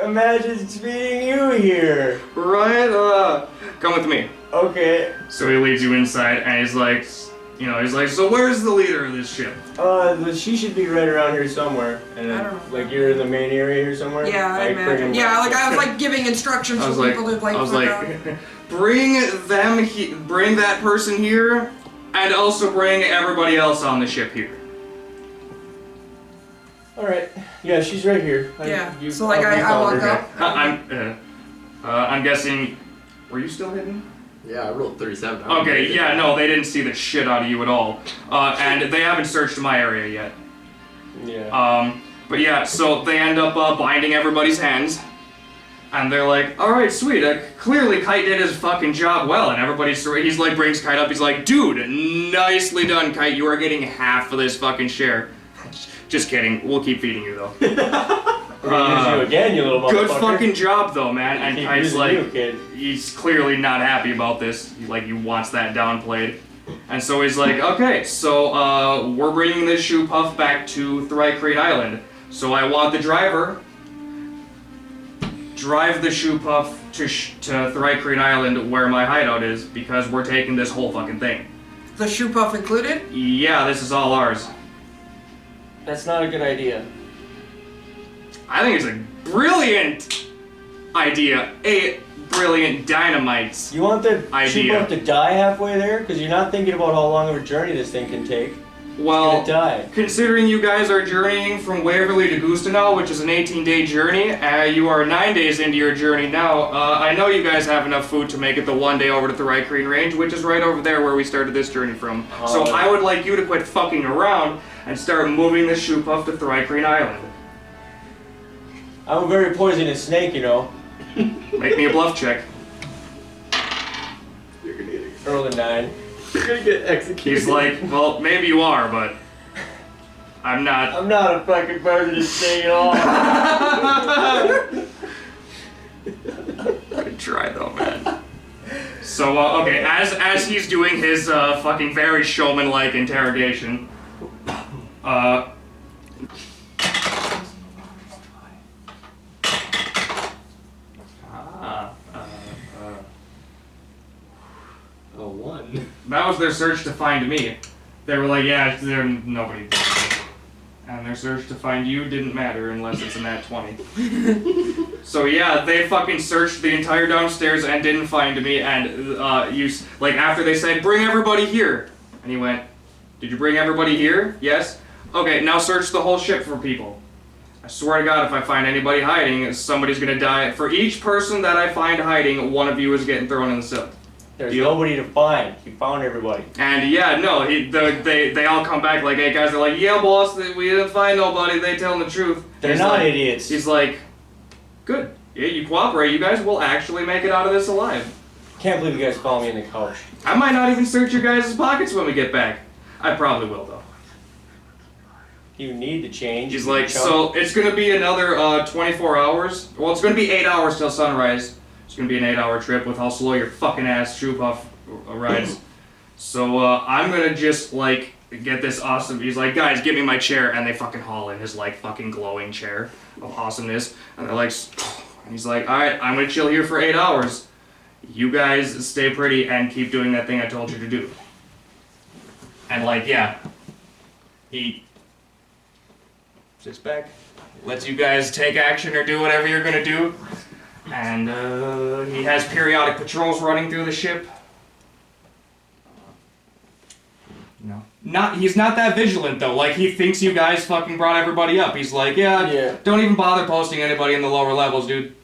Imagine meeting you here. Right? Come with me. Okay. So he leads you inside, and he's like, "So where's the leader of this ship?" She should be right around here somewhere. And I don't know. like you're in the main area here somewhere. Yeah, I Like, bring imagine. him Yeah, back. like I was like giving instructions I was for like, people to like. fuck out. bring that person here, and also bring everybody else on the ship here. All right. Yeah, she's right here. Yeah. So like I walk up. I'm guessing. Were you still hidden? Yeah, I rolled 37. Okay, yeah, no, they didn't see the shit out of you at all. And they haven't searched my area yet. Yeah. But yeah, so they end up binding everybody's hands. And they're like, "Alright, sweet, clearly Kite did his fucking job well." And he's like, brings Kite up, he's like, "Dude, nicely done, Kite, you are getting half of this fucking share." Just kidding, we'll keep feeding you though. We're gonna use you again, you little Good motherfucker. fucking job though, man. And Keep Kai's using like, you, kid. he's clearly not happy about this. He wants that downplayed. And so he's like, okay, so we're bringing this shoe puff back to Thrycrete Island. So I want the driver drive the shoe puff to Thrycrete Island where my hideout is, because we're taking this whole fucking thing. The shoe puff included? Yeah, this is all ours. That's not a good idea. I think it's a brilliant idea. A brilliant dynamite. You want the Idea. shoe puff to die halfway there? Because you're not thinking about how long of a journey this thing can take. Well, It's gonna die. considering you guys are journeying from Waverly to Goostenau, which is an 18-day journey, you are 9 days into your journey now. I know you guys have enough food to make it the 1 day over to the Thrycrete Range, which is right over there where we started this journey from. So I would like you to quit fucking around and start moving this shoe puff to Thrycrete Island. I'm a very poisonous snake, you know. Make me a bluff check. Roll a 9. You're gonna get executed. He's like, well, maybe you are, but I'm not. I'm not a fucking poisonous snake at all. Good try though, man. So, okay, as he's doing his fucking very showman-like interrogation, A 1. that was their search to find me. They were like, yeah, nobody. And their search to find you didn't matter unless it's a nat 20. So yeah, they fucking searched the entire downstairs and didn't find me. And after they said, bring everybody here, and he went, did you bring everybody here? Yes. Okay, now search the whole ship for people. I swear to God, if I find anybody hiding, somebody's gonna die. For each person that I find hiding, one of you is getting thrown in the silt. There's Deal? nobody to find. You found everybody. And yeah, no, they all come back like, hey guys, they're like, yeah boss, we didn't find nobody, they telling the truth. They're He's not like- idiots. He's like, good, yeah, you cooperate, you guys will actually make it out of this alive. Can't believe you guys found me in the couch. I might not even search your guys' pockets when we get back. I probably will though. You need to change. He's like, Chump. so it's gonna be another 24 hours. Well, it's gonna be 8 hours till sunrise. It's gonna be an 8-hour trip with how slow your fucking ass shoe puff rides. So I'm gonna just like get this awesome. He's like, guys, give me my chair, and they fucking haul in his like fucking glowing chair of awesomeness, and they're like, and he's like, all right, I'm gonna chill here for 8 hours. You guys stay pretty and keep doing that thing I told you to do. And like, yeah, he sits back, lets you guys take action or do whatever you're gonna do. And he has periodic patrols running through the ship. No. He's not that vigilant though. Like, he thinks you guys fucking brought everybody up. He's like, yeah, don't even bother posting anybody in the lower levels, dude.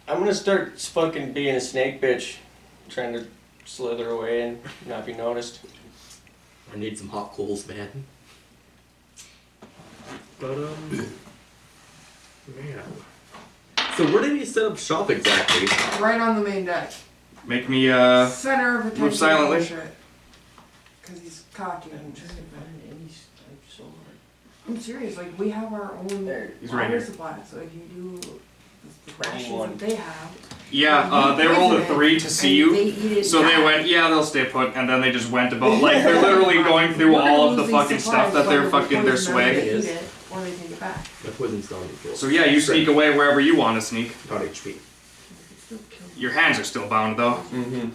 I'm gonna start fucking being a snake bitch. Trying to slither away and not be noticed. I need some hot coals, man. But, man. So where did he set up shop exactly? Right on the main deck. Make me, Center of attention. move silently. Because he's cocky and stupid. I'm serious, like, we have our own He's right water here. supply, so if you do the rations Anyone. that they have. Yeah, they rolled a 3 to see you. They eat it So they down. went, yeah, they'll stay put, and then they just went about, like, they're literally going through We're gonna all of the lose these fucking stuff supplies, that they're whether we fucking, their poison them, swag. they eat it, or they take it back. My poison's not equal. So yeah, you sneak away wherever you want to sneak. Not HP. Still kill them. Your hands are still bound though. Mm-hmm.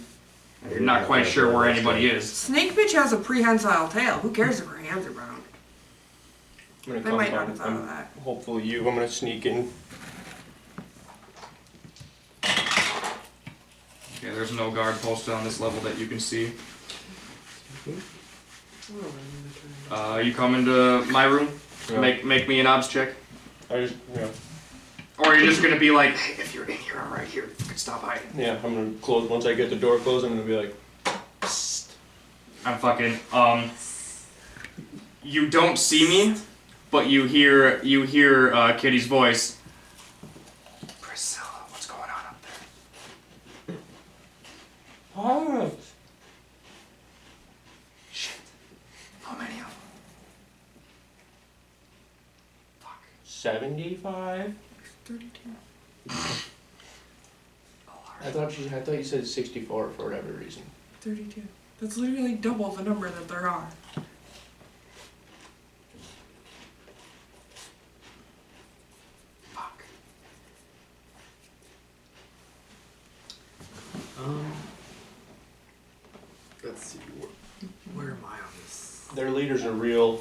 And you're not quite sure where anybody is. Snake bitch has a prehensile tail. Who cares if her hands are bound? I'm gonna They come might not down. have thought of that. Hopefully you. I'm gonna sneak in. Yeah, there's no guard posted on this level that you can see. You come into my room, Yeah. make me an obs check. I just, Or you're just gonna be like, hey, if you're in here, I'm right here. You can stop hiding. yeah. I'm gonna close once I get the door closed. I'm gonna be like, I'm fucking, you don't see me, but you hear Kitty's voice. Priscilla, what's going on up there? Pirates. Shit. How many of them? Fuck. 75. 32. I thought you said 64 for whatever reason. 32. That's literally double the number that there are. Fuck. Let's see. Where am I on this? Their leaders are real